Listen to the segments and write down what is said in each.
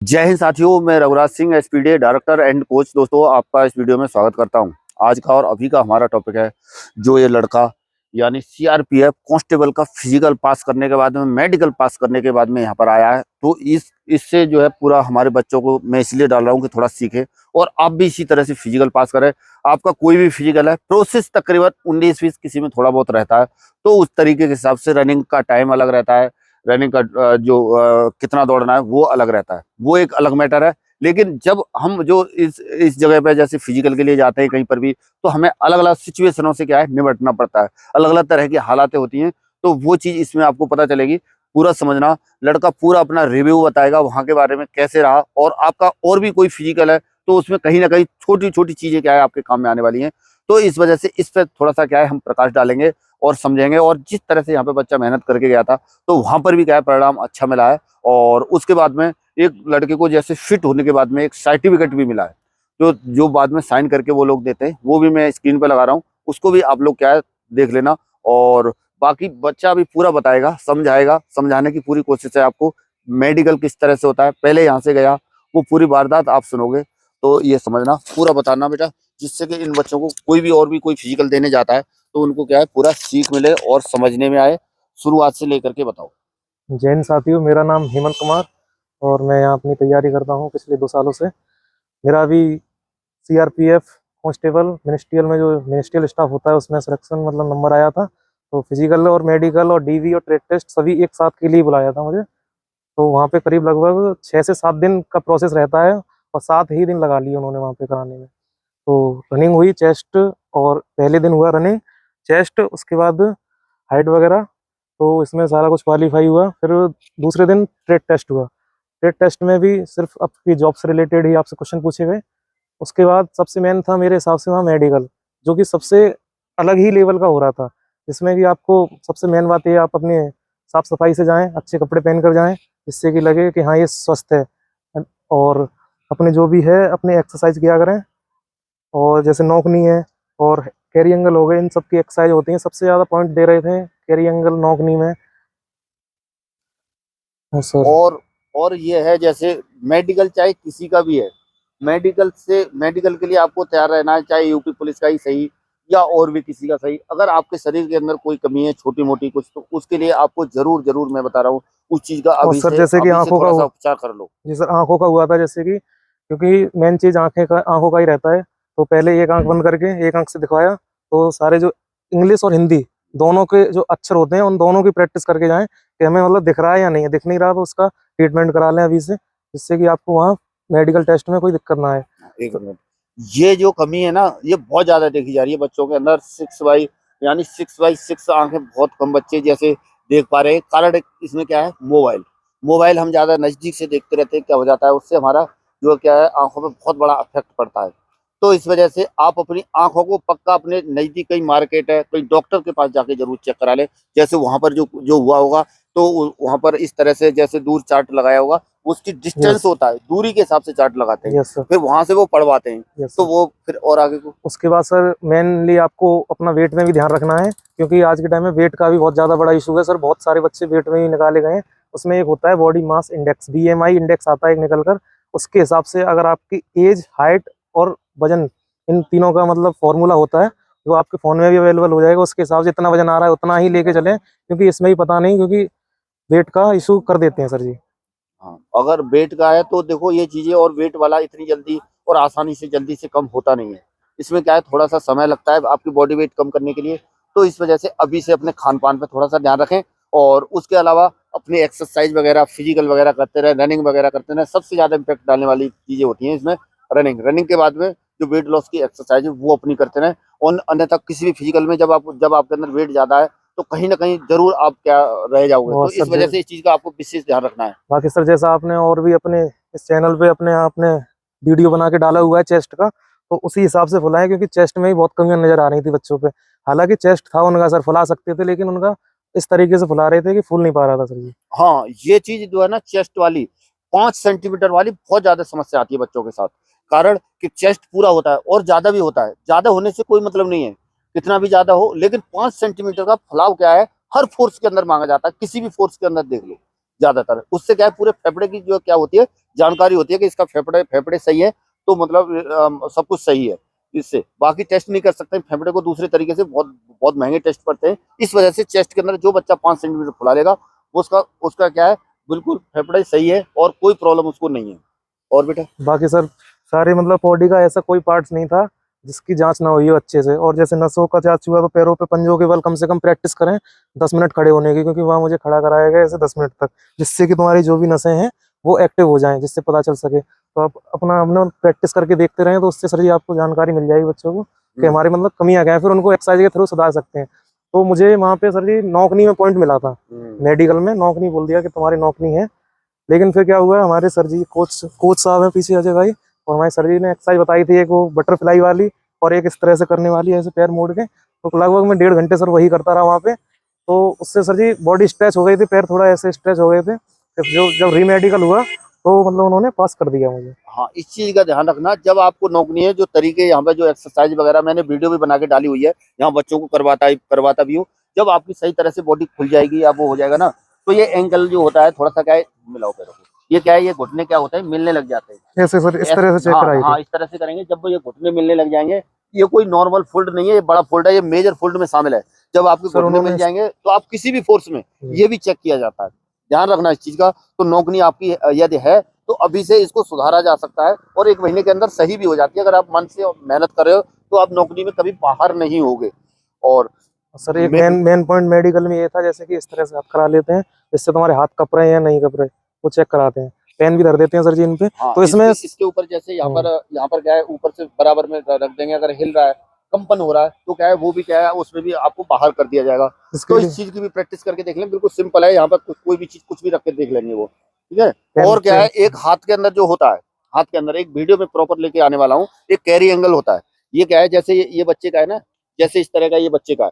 जय हिंद साथियों, मैं Raghuraj Singh SPD director and coach. दोस्तों, आपका इस वीडियो में स्वागत करता हूं। आज का और अभी का हमारा टॉपिक है जो ये लड़का यानी सीआरपीएफ कांस्टेबल का फिजिकल पास करने के बाद में, मेडिकल पास करने के बाद में यहाँ पर आया है। तो इससे जो है पूरा हमारे बच्चों को मैं इसलिए डाल रहा हूँ कि थोड़ा सीखे और आप भी इसी तरह से फिजिकल पास करें। आपका कोई भी फिजिकल है, प्रोसेस तकरीबन 19-20 किसी में थोड़ा बहुत रहता है, तो उस तरीके के हिसाब से रनिंग का टाइम अलग रहता है, रनिंग का जो कितना दौड़ना है वो अलग रहता है, वो एक अलग मैटर है। लेकिन जब हम जो इस जगह पे जैसे फिजिकल के लिए जाते हैं कहीं पर भी, तो हमें अलग अलग सिचुएशनों से क्या है निपटना पड़ता है, अलग अलग तरह की हालातें होती हैं। तो वो चीज इसमें आपको पता चलेगी, पूरा समझना। लड़का पूरा अपना रिव्यू बताएगा वहां के बारे में कैसे रहा, और आपका और भी कोई फिजिकल है तो उसमें कहीं ना कहीं छोटी छोटी चीजें क्या है आपके काम में आने वाली हैं। तो इस वजह से इस पर थोड़ा सा क्या है हम प्रकाश डालेंगे और समझेंगे। और जिस तरह से यहाँ पे बच्चा मेहनत करके गया था, तो वहां पर भी क्या है परिणाम अच्छा मिला है। और उसके बाद में एक लड़के को जैसे फिट होने के बाद में एक सर्टिफिकेट भी मिला है, जो जो बाद में साइन करके वो लोग देते हैं, वो भी मैं स्क्रीन पे लगा रहा हूँ। उसको भी आप लोग क्या है देख लेना। और बाकी बच्चा भी पूरा बताएगा, समझाएगा, समझाने की पूरी कोशिश है आपको। मेडिकल किस तरह से होता है, पहले यहाँ से गया, वो पूरी वारदात आप सुनोगे तो ये समझना, पूरा बताना बेटा, जिससे कि इन बच्चों को कोई भी और भी कोई फिजिकल देने जाता है तो उनको क्या है पूरा सीख मिले और समझने में आए। शुरुआत से लेकर के बताओ। जैन साथियों, मेरा नाम हेमंत कुमार और मैं यहाँ अपनी तैयारी करता हूँ पिछले 2 सालों से। मेरा अभी सीआरपीएफ कांस्टेबल मिनिस्ट्रियल में जो मिनिस्ट्रियल स्टाफ होता है उसमें सिलेक्शन मतलब नंबर आया था। तो फिजिकल और मेडिकल और डीवी और ट्रेड टेस्ट सभी एक साथ के लिए बुलाया था मुझे। तो वहाँ पे करीब लगभग 6 से 7 दिन का प्रोसेस रहता है और 7 ही दिन लगा लिए उन्होंने वहाँ पे कराने में। तो रनिंग हुई चेस्ट, और पहले दिन हुआ रनिंग चेस्ट, उसके बाद हाइट वगैरह, तो इसमें सारा कुछ क्वालिफाई हुआ। फिर दूसरे दिन ट्रेड टेस्ट हुआ। ट्रेड टेस्ट में भी सिर्फ आपकी जॉब से रिलेटेड ही आपसे क्वेश्चन पूछे गए। उसके बाद सबसे मेन था मेरे हिसाब से वहाँ मेडिकल, जो कि सबसे अलग ही लेवल का हो रहा था। जिसमें कि आपको सबसे मेन बात ये, आप अपने साफ सफाई से जाएं, अच्छे कपड़े पहन कर जाएं, जिससे कि लगे कि हाँ ये स्वस्थ है। और अपने जो भी है अपने एक्सरसाइज किया करें। और जैसे नौकनी है और कैरी एंगल हो गए, इन सब की एक्सरसाइज होती है। सबसे ज़्यादा पॉइंट दे रहे थे कैरी एंगल नौकनी में। हाँ सर। और ये है जैसे मेडिकल चाहे किसी का भी है, मेडिकल के लिए आपको तैयार रहना है, चाहे यूपी पुलिस का ही सही या और भी किसी का सही। अगर आपके शरीर के अंदर कोई कमी है छोटी मोटी कुछ, तो उसके लिए आपको जरूर जरूर मैं बता रहा हूँ उस चीज का और सर जैसे कि अभी से आंखों का थोड़ा सा उपचार कर लो। जी सर, आंखों का हुआ था जैसे कि, क्योंकि मेन चीज़ आंखों का ही रहता है। तो पहले एक आंख बंद करके एक आंख से दिखवाया, तो सारे जो इंग्लिश और हिंदी दोनों के जो अक्षर होते हैं उन दोनों की प्रैक्टिस करके जाएं कि हमें मतलब दिख रहा है या नहीं है। दिख नहीं रहा तो उसका ट्रीटमेंट करा लें अभी से, जिससे कि आपको वहाँ मेडिकल टेस्ट में कोई दिक्कत ना आए। एक मिनट, ये जो कमी है ना ये बहुत ज्यादा देखी जा रही है बच्चों के अंदर। 6x6 आंखें बहुत कम बच्चे जैसे देख पा रहे हैं। कारण इसमें क्या है, मोबाइल हम ज्यादा नजदीक से देखते रहते हैं, क्या हो जाता है उससे हमारा जो क्या है आंखों में बहुत बड़ा इफेक्ट पड़ता है। तो इस वजह से आप अपनी आंखों को पक्का अपने नजदीक कहीं मार्केट है, कहीं डॉक्टर के पास जाके जरूर चेक करा ले। जैसे वहां पर जो जो हुआ होगा, तो वहां पर इस तरह से जैसे दूर चार्ट लगाया होगा, उसकी डिस्टेंस यस। होता है, दूरी के हिसाब से चार्ट लगाते हैं, यस सर। फिर वहां से वो पढ़वाते हैं। यस तो सर। वो फिर और आगे को उसके बाद सर मेनली आपको अपना वेट में भी ध्यान रखना है, क्योंकि आज के टाइम में वेट का भी बहुत ज़्यादा बड़ा इशू है सर। बहुत सारे बच्चे वेट में ही निकाले गए हैं। उसमें एक होता है body mass index, BMI index आता है एक निकल कर। उसके हिसाब से अगर आपकी एज, हाइट और वजन, इन तीनों का मतलब फॉर्मूला होता है, जो आपके फ़ोन में भी अवेलेबल हो जाएगा। उसके हिसाब से जितना वजन आ रहा है उतना ही लेके चलें, क्योंकि इसमें ही पता नहीं, क्योंकि वेट का इशू कर देते हैं सर जी। हाँ, अगर वेट का है तो देखो ये चीजें, और वेट वाला इतनी जल्दी और आसानी से जल्दी से कम होता नहीं है। इसमें क्या है थोड़ा सा समय लगता है आपकी बॉडी वेट कम करने के लिए। तो इस वजह से अभी से अपने खान पान पे थोड़ा सा ध्यान रखें, और उसके अलावा अपनी एक्सरसाइज वगैरह फिजिकल वगैरह करते रहे, रनिंग वगैरह करते रहे। सबसे ज्यादा इम्पैक्ट डालने वाली चीजें होती हैं इसमें रनिंग के बाद में जो वेट लॉस की एक्सरसाइज है वो अपनी करते रहे। और अन्यथा किसी भी फिजिकल में जब आपके अंदर वेट ज्यादा है, तो कहीं ना कहीं जरूर आप क्या रह जाओगे। और तो इस वजह सर से इस चीज का आपको विशेष ध्यान रखना है। बाकी सर, जैसा आपने और भी अपने इस चैनल पे अपने आपने वीडियो बना के डाला हुआ है चेस्ट का, तो उसी हिसाब से फुलाएं, क्योंकि चेस्ट में ही बहुत कमियां नजर आ रही थी बच्चों पे। हालांकि चेस्ट था उनका सर, फुला सकते थे, लेकिन उनका इस तरीके से फुला रहे थे कि फूल नहीं पा रहा था सर जी। हाँ, ये चीज जो है ना चेस्ट वाली 5 सेंटीमीटर वाली बहुत ज्यादा समस्या आती है बच्चों के साथ। कारण कि चेस्ट पूरा होता है और ज्यादा भी होता है। ज्यादा होने से कोई मतलब नहीं है, कितना भी ज्यादा हो, लेकिन 5 सेंटीमीटर का फैलाव क्या है हर फोर्स के अंदर मांगा जाता है। किसी भी फोर्स के अंदर देख लो, ज्यादातर। उससे क्या है, पूरे फेफड़े की जो क्या होती है जानकारी होती है कि इसका फेफड़े फेफड़े सही है, तो मतलब सब कुछ सही है। इससे बाकी टेस्ट नहीं कर सकते फेफड़े को दूसरे तरीके से, बहुत बहुत महंगे टेस्ट पड़ते हैं। इस वजह से चेस्ट के अंदर जो बच्चा 5 सेंटीमीटर फुला लेगा उसका उसका क्या है, बिल्कुल फेफड़े सही है और कोई प्रॉब्लम उसको नहीं है। और बेटा बाकी सर सारे मतलब बॉडी का ऐसा कोई पार्ट्स नहीं था जिसकी जांच ना हुई हो अच्छे से। और जैसे नसों का जांच हुआ तो पैरों पे पंजों के बल कम से कम प्रैक्टिस करें 10 मिनट खड़े होने की, क्योंकि वहाँ मुझे खड़ा कराया गया ऐसे 10 मिनट तक, जिससे कि तुम्हारी जो भी नसें हैं वो एक्टिव हो जाएं, जिससे पता चल सके। तो आप अपना अपना प्रैक्टिस करके देखते रहें, तो उससे सर जी आपको जानकारी मिल जाएगी बच्चों को कि हमारे मतलब कमियां क्या है, फिर उनको एक्सरसाइज के थ्रू सुधार सकते हैं। तो मुझे वहाँ पे सर जी नौकनी में पॉइंट मिला था, मेडिकल में नौकनी बोल दिया कि तुम्हारी नौकनी है। लेकिन फिर क्या हुआ, हमारे सर जी कोच साहब हैं पीछे अजय भाई, और हमारे सर जी ने एक्सरसाइज बताई थी, एक वो बटरफ्लाई वाली और एक इस तरह से करने वाली, ऐसे पैर मोड़ के। तो लगभग मैं 1.5 घंटे सर वही करता रहा वहाँ पे। तो उससे सर जी बॉडी स्ट्रेच हो गई थी, पैर थोड़ा ऐसे स्ट्रेच हो गए थे। फिर जो जब रीमेडिकल हुआ तो मतलब उन्होंने पास कर दिया मुझे। हाँ, इस चीज का ध्यान रखना जब आपको नौकरी है, जो तरीके यहाँ पे जो एक्सरसाइज वगैरह मैंने वीडियो भी बना के डाली हुई है, यहाँ बच्चों को करवाता भी हूँ। जब आपकी सही तरह से बॉडी खुल जाएगी या वो हो जाएगा ना, तो ये एंकल जो होता है थोड़ा सा क्या है, मिलाओ पैरों को, ये क्या है, ये घुटने क्या होता है, मिलने लग जाते हैं। ऐसे सर इस तरह से चेक हाँ कराई हाँ, थी। इस तरह से करेंगे। जब वो ये घुटने मिलने लग जाएंगे, ये कोई नॉर्मल फोल्ड नहीं है, ये बड़ा फोल्ड है, ये मेजर फोल्ड में शामिल है। जब आपके सर घुटने मिल जाएंगे तो आप किसी भी फोर्स में, ये भी चेक किया जाता है, ध्यान रखना इस चीज का। तो नौकरी आपकी यदि है तो अभी से इसको सुधारा जा सकता है, और 1 महीने के अंदर सही भी हो जाती है। अगर आप मन से मेहनत कर रहे हो तो आप नौकरी में कभी बाहर नहीं होगे। और सर एक मेन पॉइंट मेडिकल में ये था, जैसे कि इस तरह से हाथ करा लेते हैं, जिससे तुम्हारे हाथ कप रहे हैं या नहीं कप रहे, वो चेक कराते हैं। पेन भी धर देते हैं सर जी इन पे। हाँ, तो इसमें इसके ऊपर जैसे यहाँ पर क्या है, ऊपर से बराबर में रख देंगे। अगर हिल रहा है, कंपन हो रहा है, तो क्या है, वो भी क्या है, उसमें भी आपको बाहर कर दिया जाएगा। तो इस चीज की भी प्रैक्टिस करके देख लें, बिल्कुल सिंपल है। यहाँ पर कोई भी चीज कुछ भी रख के देख लेंगे वो, ठीक है। और क्या है, एक हाथ के अंदर जो होता है, हाथ के अंदर एक वीडियो में प्रॉपर लेके आने वाला हूँ, एक कैरी एंगल होता है। ये क्या है, जैसे ये बच्चे का है ना, जैसे इस तरह का ये बच्चे का है,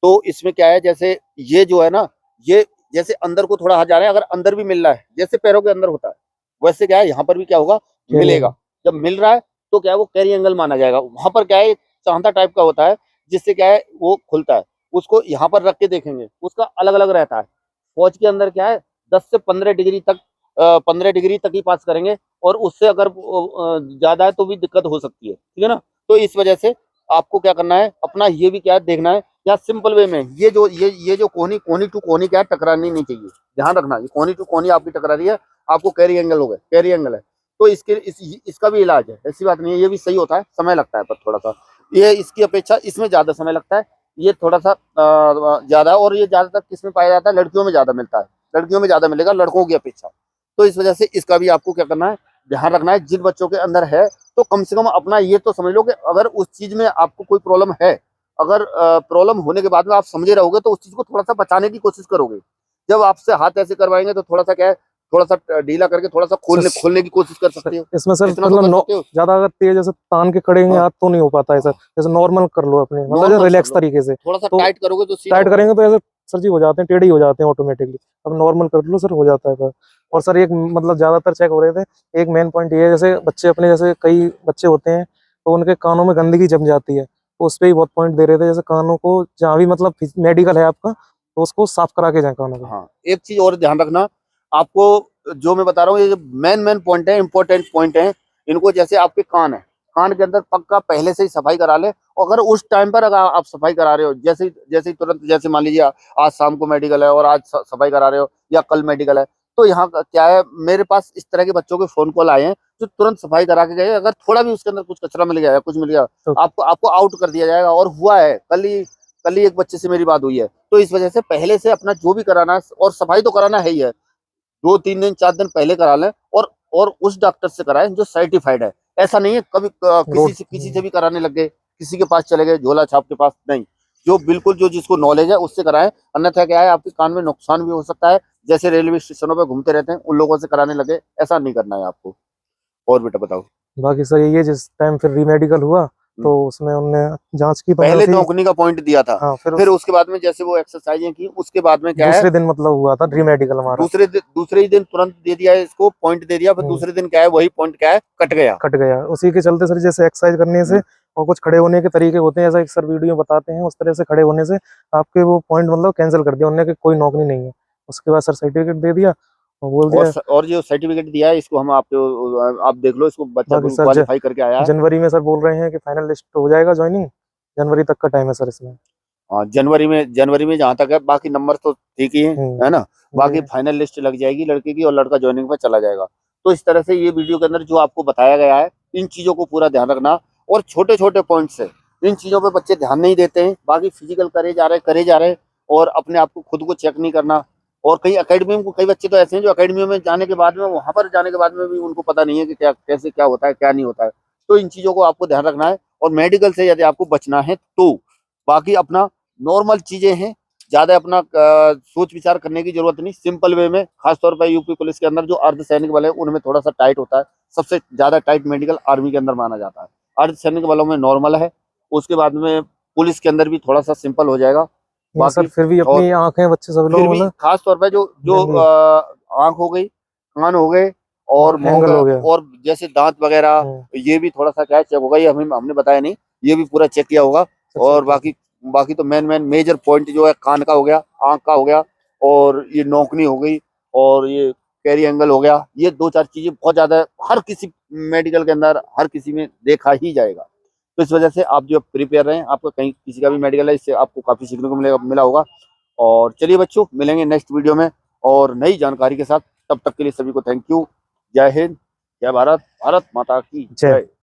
तो इसमें क्या है, जैसे ये जो है ना, ये जैसे अंदर को थोड़ा हाथ जा रहे हैं, अगर अंदर भी मिल रहा है, जैसे पैरों के अंदर होता है, वैसे क्या है, यहाँ पर भी क्या होगा, मिलेगा। जब मिल रहा है तो क्या है, वो कैरी एंगल माना जाएगा। वहां पर क्या है, एक चांदा टाइप का होता है, जिससे क्या है वो खुलता है। उसको यहाँ पर रख के देखेंगे, उसका अलग अलग रहता है। फौज के अंदर क्या है, 10 से 15 डिग्री तक, 15 डिग्री तक ही पास करेंगे, और उससे अगर ज्यादा है तो भी दिक्कत हो सकती है, ठीक है ना। तो इस वजह से आपको क्या करना है, अपना ये भी क्या है देखना है, या सिंपल वे में ये जो कोनी टू कोनी क्या है, टकरानी नहीं चाहिए। ध्यान रखना, ये कोनी टू कोनी आपकी टकरा रही है, आपको कैरी एंगल हो गया, कैरी एंगल है। तो इसका भी इलाज है, ऐसी बात नहीं है। ये भी सही होता है, समय लगता है पर थोड़ा सा, ये इसकी अपेक्षा इसमें ज्यादा समय लगता है। ये थोड़ा सा ज्यादा, और ये ज्यादातर किसमें पाया जाता है, लड़कियों में ज्यादा मिलता है। लड़कियों में ज्यादा मिलेगा लड़कों की अपेक्षा। तो इस वजह से इसका भी आपको क्या करना है, ध्यान रखना है। जिन बच्चों के अंदर है, तो कम से कम अपना ये तो समझ लो कि अगर उस चीज में आपको कोई प्रॉब्लम है, अगर प्रॉब्लम होने के बाद में आप समझे रहोगे, तो उस चीज को थोड़ा सा बचाने की कोशिश करोगे। जब आपसे हाथ ऐसे करवाएंगे तो थोड़ा सा क्या है, थोड़ा सा ढीला करके थोड़ा सा खोलने की कोशिश कर सकते हो। इसमें सर इतना तो कर सकते हो। ज्यादा अगर तेज जैसे तान के खड़ेंगे हाथ तो नहीं हो पाता है सर। जैसे नॉर्मल कर लो अपने, मतलब रिलैक्स तरीके से। थोड़ा सा तो टाइट करोगे तो टाइट करेंगे तो ऐसे सर जी हो जाते हैं, टेढ़े ही हो जाते हैं ऑटोमेटिकली। अब नॉर्मल कर लो सर, हो जाता है पर। और सर एक मतलब ज्यादातर चेक हो रहे थे, एक मेन पॉइंट ये है, जैसे बच्चे अपने, जैसे कई बच्चे होते हैं तो उनके कानों में गंदगी जम जाती है, तो उस पर ही बहुत पॉइंट दे रहे थे। जैसे कानों को जहाँ भी मतलब मेडिकल है आपका, तो उसको साफ करा के जाए कानों को। हाँ, एक चीज और ध्यान रखना आपको, जो मैं बता रहा हूँ, ये जो मेन पॉइंट है, इंपॉर्टेंट पॉइंट है, इनको जैसे आपके कान है, कान के अंदर पक्का पहले से ही सफाई करा ले। और अगर उस टाइम पर अगर आप सफाई करा रहे हो, जैसे तुरंत, जैसे मान लीजिए आज शाम को मेडिकल है और आज सफाई करा रहे हो, या कल मेडिकल है, तो यहाँ क्या है, मेरे पास इस तरह के बच्चों के फोन कॉल आए हैं जो तुरंत सफाई करा के गए। अगर थोड़ा भी उसके अंदर कुछ कचरा मिल गया या कुछ मिल गया, आपको आउट कर दिया जाएगा। और हुआ है, कल ही एक बच्चे से मेरी बात हुई है। तो इस वजह से पहले से अपना जो भी कराना है, और सफाई तो कराना है ही है, 2-3 दिन 4 दिन पहले करा लें, और उस डॉक्टर से कराएं जो सर्टिफाइड है। ऐसा नहीं है कभी किसी से भी कराने लग गए, किसी के पास चले गए, झोला छाप के पास नहीं। जो बिल्कुल जो जिसको नॉलेज है उससे कराएं। अन्यथा क्या है, आपके कान में नुकसान भी हो सकता है। जैसे रेलवे स्टेशनों पे घूमते रहते हैं, उन लोगों से कराने लगे, ऐसा नहीं करना है आपको। और बेटा बताओ। बाकी सर ये जिस टाइम फिर रीमेडिकल हुआ तो उसमें उन्होंने जांच की, तो पहले नौकरी का पॉइंट दिया था। हाँ, फिर उसके बाद में जैसे वो एक्सरसाइजें की, उसके बाद में क्या है, दूसरे दिन मतलब हुआ था रीमेडिकल हमारा। दूसरे ही दिन तुरंत दे दिया है, इसको पॉइंट दे दिया। फिर दूसरे दिन क्या है, वही पॉइंट क्या है, कट गया। उसी के चलते सर जैसे एक्सरसाइज करने से और कुछ खड़े होने के तरीके होते हैं, ऐसा एक सर वीडियो बताते हैं, उस तरह से खड़े होने से आपके वो पॉइंट मतलब कैंसिल कर दिया उन्होंने कि कोई नौकरी नहीं है। उसके बाद सर सर्टिफिकेट दे दिया, और बोल दिया और जो सर्टिफिकेट दिया है इसको हम आपको, आप देख लो इसको, बच्चा बाकी सर क्वालिफाई करके आया है। जनवरी में सर बोल रहे हैं कि फाइनल लिस्ट हो जाएगा, ज्वाइनिंग जनवरी तक का टाइम है सर इसमें। हाँ, जनवरी में जहाँ तक है, बाकी नंबर तो ठीक ही है ना। बाकी जी। फाइनल लिस्ट लग जाएगी लड़के की और लड़का ज्वाइनिंग पर चला जाएगा। तो इस तरह से ये वीडियो के अंदर जो आपको बताया गया है, इन चीजों को पूरा ध्यान रखना। और छोटे छोटे पॉइंट्स है, इन चीजों पे बच्चे ध्यान नहीं देते हैं। बाकी फिजिकल करे जा रहे और अपने आप को खुद को चेक नहीं करना। और कई अकेडमी में, कई बच्चे तो ऐसे हैं जो अकेडमियों में जाने के बाद में, वहां पर जाने के बाद में भी उनको पता नहीं है कि क्या कैसे क्या होता है क्या नहीं होता है। तो इन चीजों को आपको ध्यान रखना है। और मेडिकल से यदि आपको बचना है तो बाकी अपना नॉर्मल चीजें हैं, ज्यादा अपना सोच विचार करने की जरूरत नहीं। सिंपल वे में, खासतौर पर यूपी पुलिस के अंदर जो अर्धसैनिक बल है उनमें थोड़ा सा टाइट होता है। सबसे ज्यादा टाइट मेडिकल आर्मी के अंदर माना जाता है। अर्धसैनिक बलों में नॉर्मल है। उसके बाद में पुलिस के अंदर भी थोड़ा सा सिंपल हो जाएगा। नहीं सर, बाकी फिर भी और अपनी आंखें बच्चे सब फिर लोग भी ना, खास तौर पर जो जो जी, आंख हो गई, कान हो गए और मुंह एंगल का, हो गया। और जैसे दांत वगैरह, ये भी थोड़ा सा क्या है, चेक होगा। ये हमने बताया नहीं, ये भी पूरा चेक किया होगा। सब चेक और किया। बाकी तो मेन मेजर पॉइंट जो है, कान का हो गया, आंख का हो गया, और ये नौकनी हो गई, और ये कैरी एंगल हो गया। ये दो चार चीजें बहुत ज्यादा हर किसी मेडिकल के अंदर हर किसी में देखा ही जाएगा। तो इस वजह से आप जो प्रिपेयर रहें, आपका कहीं किसी का भी मेडिकल है, इससे आपको काफी सीखने को मिला होगा। और चलिए बच्चों, मिलेंगे नेक्स्ट वीडियो में और नई जानकारी के साथ। तब तक के लिए सभी को थैंक यू। जय हिंद, जय भारत, भारत माता की जय। जय।